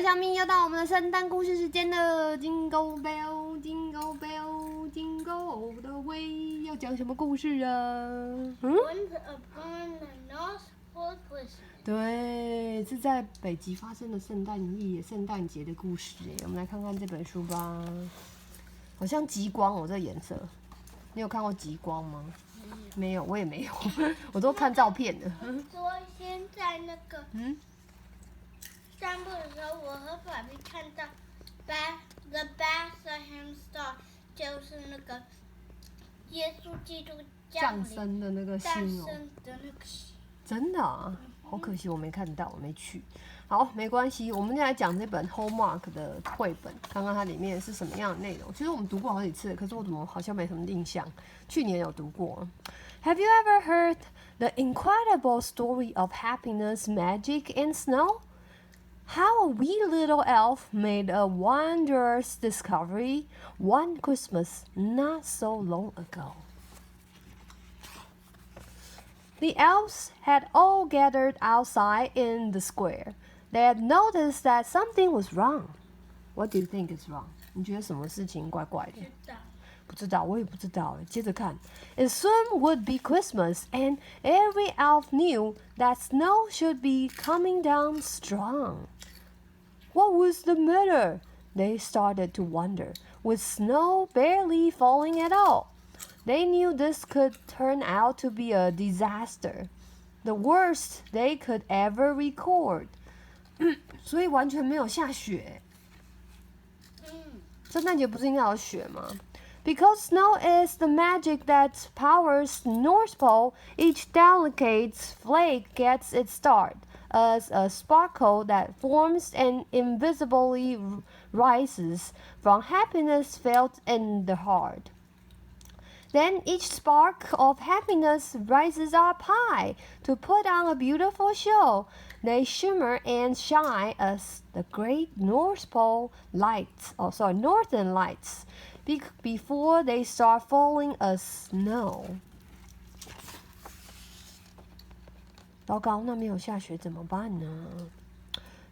小咪又到我们的圣诞故事时间了 ！Jingle bell, jingle bell, jingle all the way。要讲什么故事啊？Once upon a Northpole Christmas。对，是在北极发生的圣诞节的故事耶。我们来看看这本书吧。好像极光哦，这颜色。你有看过极光吗？没有，我也没有，我都看照片的。昨天在那个散步的时候，我和爸比看到 The Bethlehem Star， 就是那个耶稣基督降生的那个星哦。真的啊，好可惜我没看到，我没去。好，没关系，我们就来讲这本 Hallmark 的绘本，看看它里面是什么样的内容。其实我们读过好几次，可是我怎么好像没什么印象？去年有读过。Have you ever heard the incredible story of happiness, magic, and snow? How a wee little elf made a wondrous discovery one Christmas not so long ago. The elves had all gathered outside in the square. They had noticed that something was wrong. What do you think is wrong? 你觉得什么事情怪怪的？不知道，我也不知道。接着看 ，It soon would be Christmas, and every elf knew that snow should be coming down strong. What was the matter? They started to wonder, with snow barely falling at all. They knew this could turn out to be a disaster, the worst they could ever record. 所以完全没有下雪。圣诞节不是应该有雪吗？Because snow is the magic that powers Northpole, each delicate flake gets its start as a sparkle that forms and invisibly rises from happiness felt in the heart. Then each spark of happiness rises up high to put on a beautiful show. They shimmer and shine as the great Northern lights. Before they start falling as snow. 糟糕，那没有下雪怎么办呢？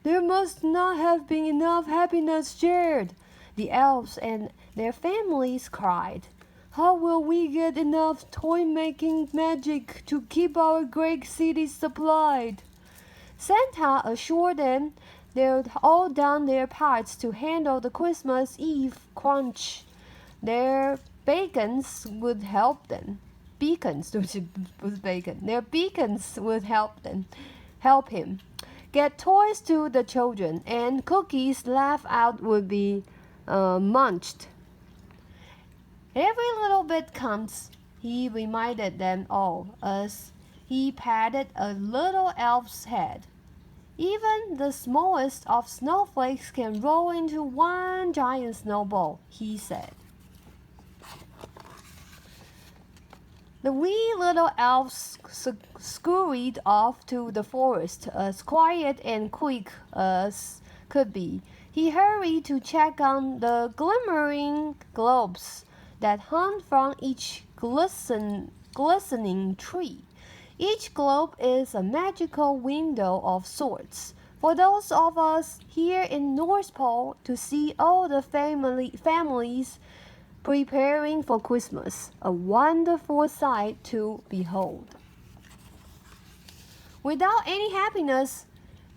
There must not have been enough happiness shared, the elves and their families cried. How will we get enough toy-making magic to keep our great city supplied? Santa assured them they'd all done their parts to handle the Christmas Eve crunch. Their beacons would help them. Their beacons would help him. Get toys to the children, and cookies left out would be munched. Every little bit counts, he reminded them all, as he patted a little elf's head. Even the smallest of snowflakes can roll into one giant snowball, he said. The wee little elves scurried off to the forest, as quiet and quick as could be. He hurried to check on the glimmering globes that hung from each glistening tree. Each globe is a magical window of sorts for those of us here in Northpole to see all the families preparing for Christmas, a wonderful sight to behold. Without any happiness,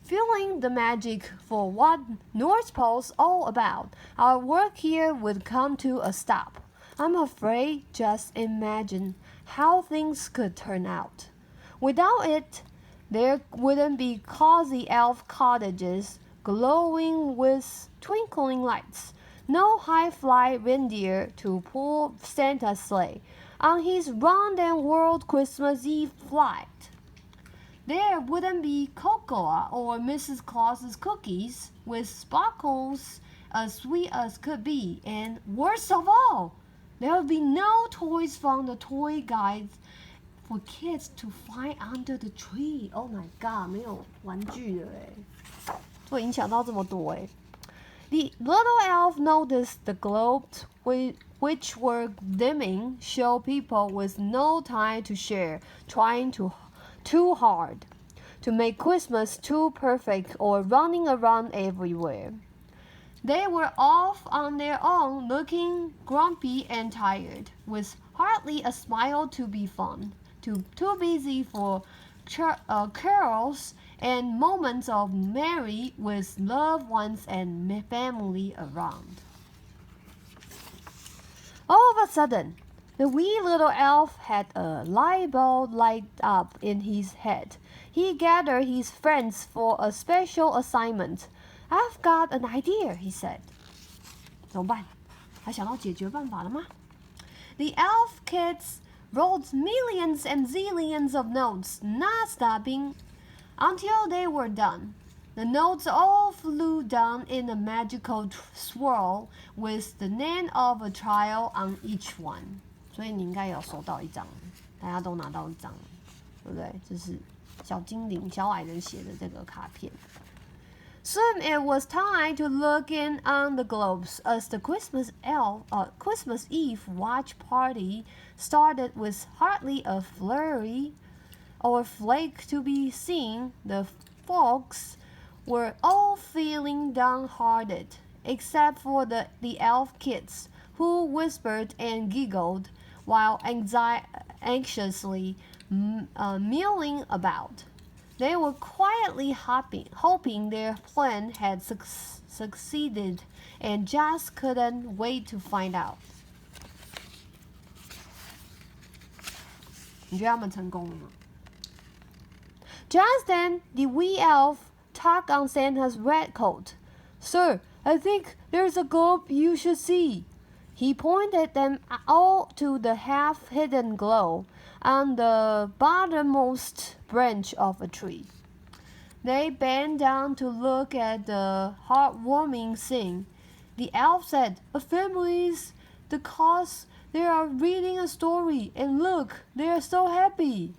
feeling the magic for what Northpole's all about, our work here would come to a stop. I'm afraid just imagine how things could turn out. Without it, there wouldn't be cozy elf cottages glowing with twinkling lights, no high-fly reindeer to pull Santa's sleigh on his round-and-world Christmas Eve flight. There wouldn't be cocoa or Mrs. Claus's cookies with sparkles as sweet as could be, and worst of all, there would be no toys from the toy guides for kids to find under the tree. Oh my god, 没有玩具了耶，会影响到这么多耶。The little elf noticed the globes which were dimming show people with no time to share, trying too hard. to make Christmas too perfect or running around everywhere. They were off on their own, looking grumpy and tired, with hardly a smile to be found, too busy for carols and moments of merry with loved ones and family around. All of a sudden, the wee little elf had a light bulb light up in his head. He gathered his friends for a special assignment. I've got an idea, he said. 怎么办？他想到解决办法了吗？ The elf kids wrote millions and zillions of notes, not stopping, until they were done. The notes all flew down in a magical swirl, with the name of a trial on each one. 所以你应该有收到一张，大家都拿到一张，对不对？这是小精灵、小矮人写的这个卡片。Soon it was time to look in on the globes as the Christmas Eve watch party started with hardly a flurry or flake to be seen. The folks were all feeling downhearted, except for the elf kids, who whispered and giggled while anxiously milling about. They were quietly hoping their plan had succeeded and just couldn't wait to find out. 你觉得他们成功了吗？ Just then, the wee elf tugged on Santa's red coat. Sir, I think there's a globe you should see. He pointed them all to the half-hidden globe on the bottommost branch of a tree. They bent down to look at the heartwarming scene. The elf said, "A family's the cause. They are reading a story, and look, they are so happy,"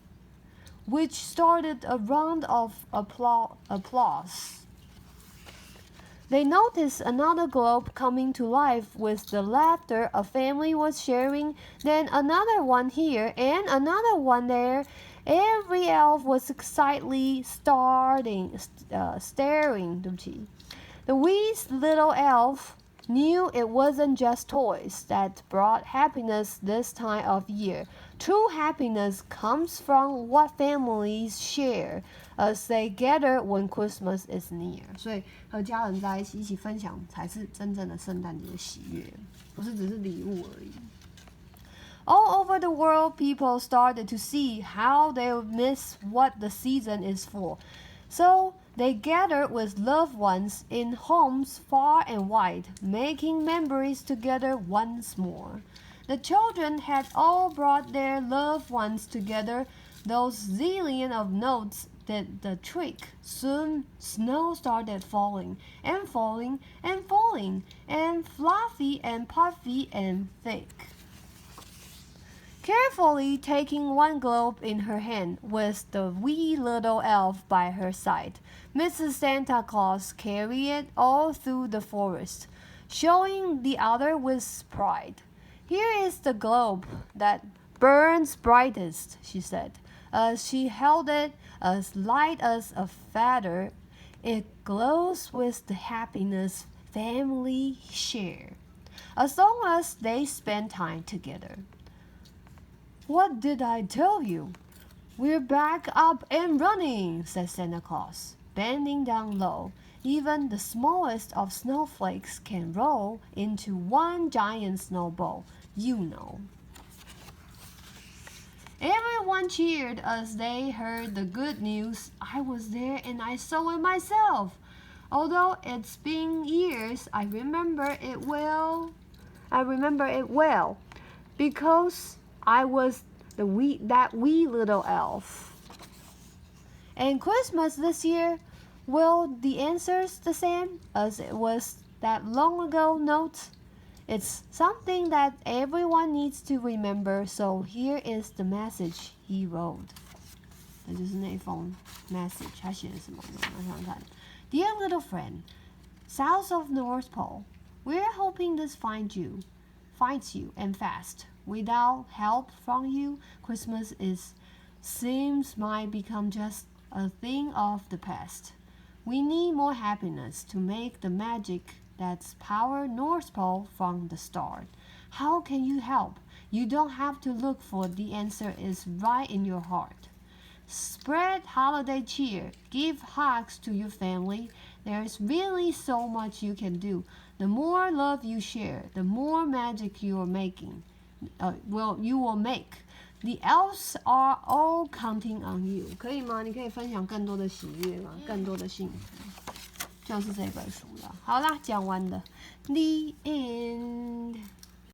which started a round of applause. They noticed another globe coming to life with the laughter a family was sharing, then another one here and another one there. Every elf was excitedly staring. The wee little elf knew it wasn't just toys that brought happiness this time of year. True happiness comes from what families share as they gather when Christmas is near. 所以和家人在一起，一起分享才是真正的圣诞节喜悦，不是只是礼物而已。All over the world, people started to see how they would miss what the season is for. So they gathered with loved ones in homes far and wide, making memories together once more. The children had all brought their loved ones together. Those zillion of notes did the trick. Soon snow started falling and falling and falling, and fluffy and puffy and thick. Carefully taking one globe in her hand with the wee little elf by her side, Mrs. Santa Claus carried it all through the forest, showing the other with pride. Here is the globe that burns brightest, she said, as she held it as light as a feather. It glows with the happiness family share, as long as they spend time together. What did I tell you? We're back up and running, said Santa Claus, bending down low. Even the smallest of snowflakes can roll into one giant snowball, you know. Everyone cheered as they heard the good news. I was there and I saw it myself. Although it's been years, I remember it well. Because I was that wee little elf. And Christmas this year, will the answers the same as it was that long ago note? It's something that everyone needs to remember, so here is the message he wrote. 这就是那封 message， 他写的什么呢？我想想看。Dear little friend, south of Northpole, we're hoping this finds you and fast. Without help from you, Christmas seems might become just a thing of the past. We need more happiness to make the magic that's powered Northpole from the start. How can you help? You don't have to look for the answer is right in your heart. Spread holiday cheer. Give hugs to your family. There's really so much you can do. The more love you share, the more magic you are making. You will make. The elves are all counting on you. 可以吗？你可以分享更多的喜悦吗？更多的幸福，就是这本书了。好啦，讲完了。The end.